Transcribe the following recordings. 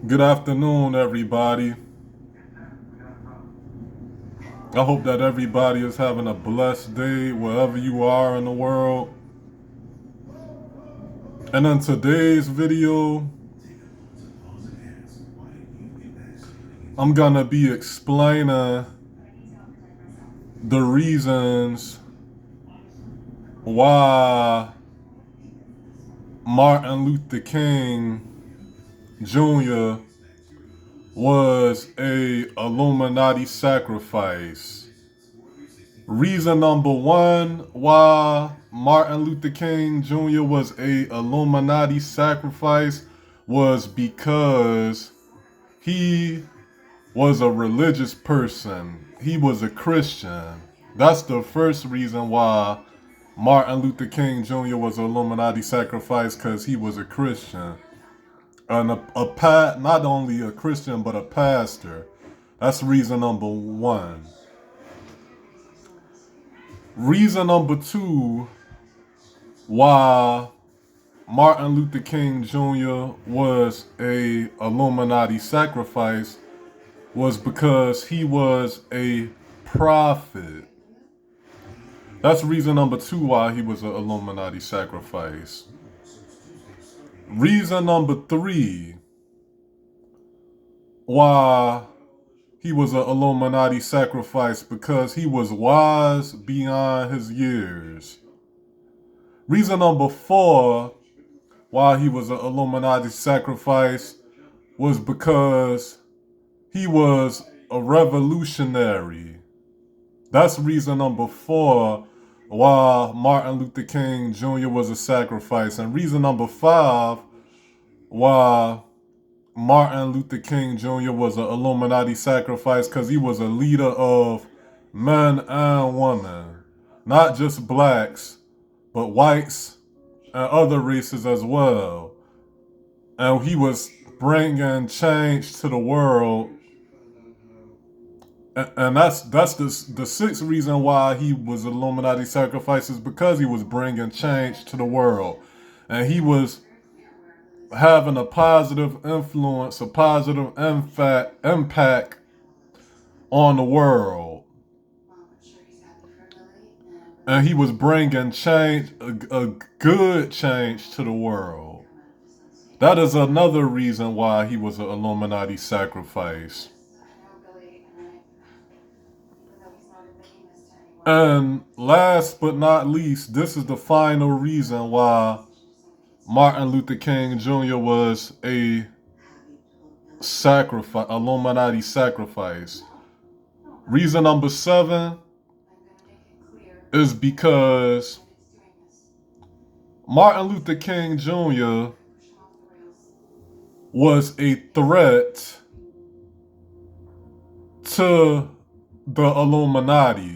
Good afternoon, everybody. I hope that everybody is having a blessed day wherever you are in the world. And in today's video, I'm gonna be explaining the reasons why Martin Luther King Jr. was a Illuminati sacrifice. Reason number one why Martin Luther King Jr. was a Illuminati sacrifice was because he was a religious person. He was a Christian. That's the first reason why Martin Luther King Jr. was an Illuminati sacrifice, because he was a Christian. And not only a Christian, but a pastor. That's reason number one. Reason number two why Martin Luther King Jr. was a Illuminati sacrifice was because he was a prophet. That's reason number two why he was an Illuminati sacrifice. Reason number three why he was an Illuminati sacrifice, because he was wise beyond his years. Reason number four why he was an Illuminati sacrifice was because he was a revolutionary. That's reason number four why Martin Luther King Jr. was a sacrifice. And reason number five why Martin Luther King Jr. was an Illuminati sacrifice, because he was a leader of men and women. Not just blacks, but whites and other races as well. And he was bringing change to the world. And that's the sixth reason why he was Illuminati sacrifice, is because he was bringing change to the world. And he was having a positive influence, a positive impact on the world. And he was bringing change, a good change to the world. That is another reason why he was an Illuminati sacrifice. And last but not least, this is the final reason why Martin Luther King Jr. was a Illuminati sacrifice. Reason number seven is because Martin Luther King Jr. was a threat to the Illuminati.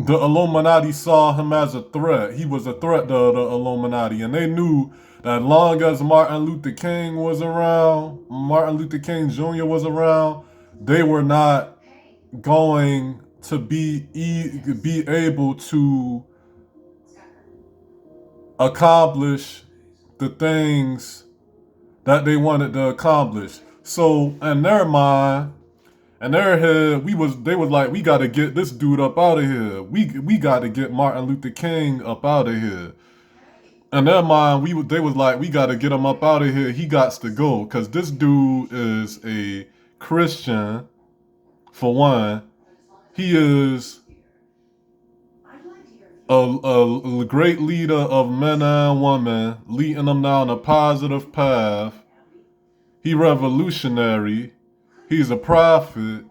The Illuminati saw him as a threat. He was a threat to the Illuminati. And they knew that as long as Martin Luther King was around, Martin Luther King Jr. was around, they were not going to be able to accomplish the things that they wanted to accomplish. So in their mind, in their head, they was like, we gotta get this dude up out of here. We gotta get Martin Luther King up out of here. In their mind, they was like, we gotta get him up out of here. He gots to go, because this dude is a Christian, for one. He is a great leader of men and women, leading them down a positive path. He revolutionary. He's a prophet.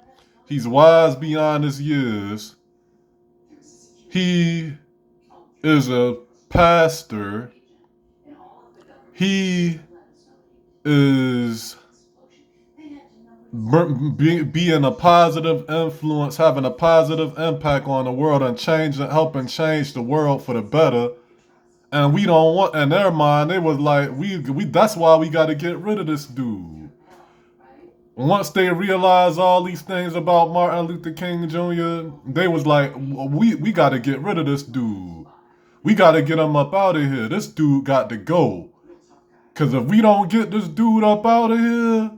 He's wise beyond his years. He is a pastor. He is being a positive influence, having a positive impact on the world, and helping change the world for the better. And we don't want, in their mind, they was like, that's why we got to get rid of this dude. Once they realized all these things about Martin Luther King Jr., they was like, we got to get rid of this dude. We got to get him up out of here. This dude got to go. Because if we don't get this dude up out of here,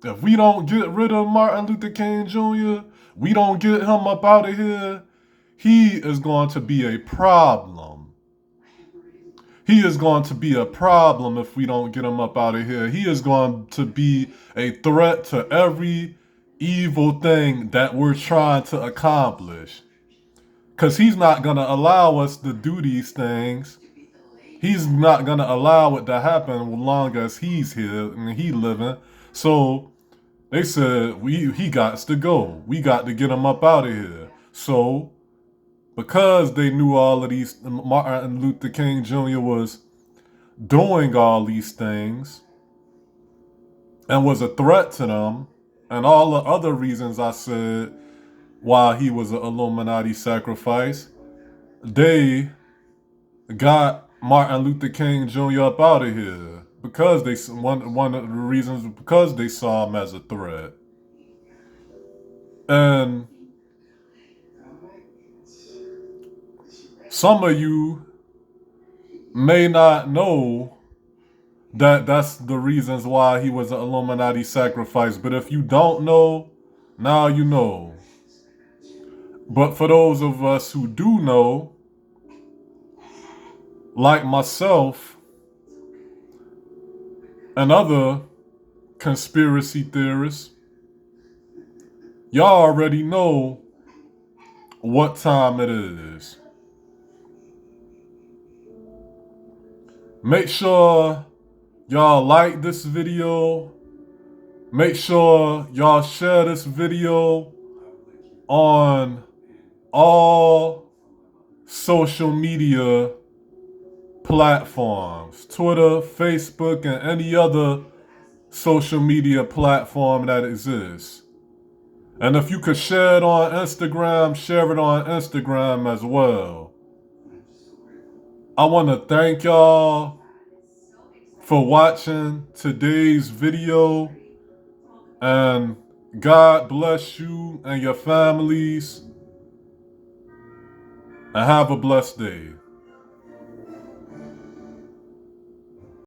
if we don't get rid of Martin Luther King Jr., we don't get him up out of here, he is going to be a problem. He is going to be a problem if we don't get him up out of here. He is going to be a threat to every evil thing that we're trying to accomplish. Because he's not going to allow us to do these things. He's not going to allow it to happen as long as he's here and he living. So they said, he got to go. We got to get him up out of here. So because they knew all of these, Martin Luther King Jr. was doing all these things and was a threat to them, and all the other reasons I said why he was an Illuminati sacrifice, they got Martin Luther King Jr. up out of here because one of the reasons because they saw him as a threat. And some of you may not know that that's the reasons why he was an Illuminati sacrifice. But if you don't know, now you know. But for those of us who do know, like myself and other conspiracy theorists, y'all already know what time it is. Make sure y'all like this video. Make sure y'all share this video on all social media platforms. Twitter, Facebook, and any other social media platform that exists. And if you could share it on Instagram, share it on Instagram as well. I want to thank y'all for watching today's video, and God bless you and your families, and have a blessed day.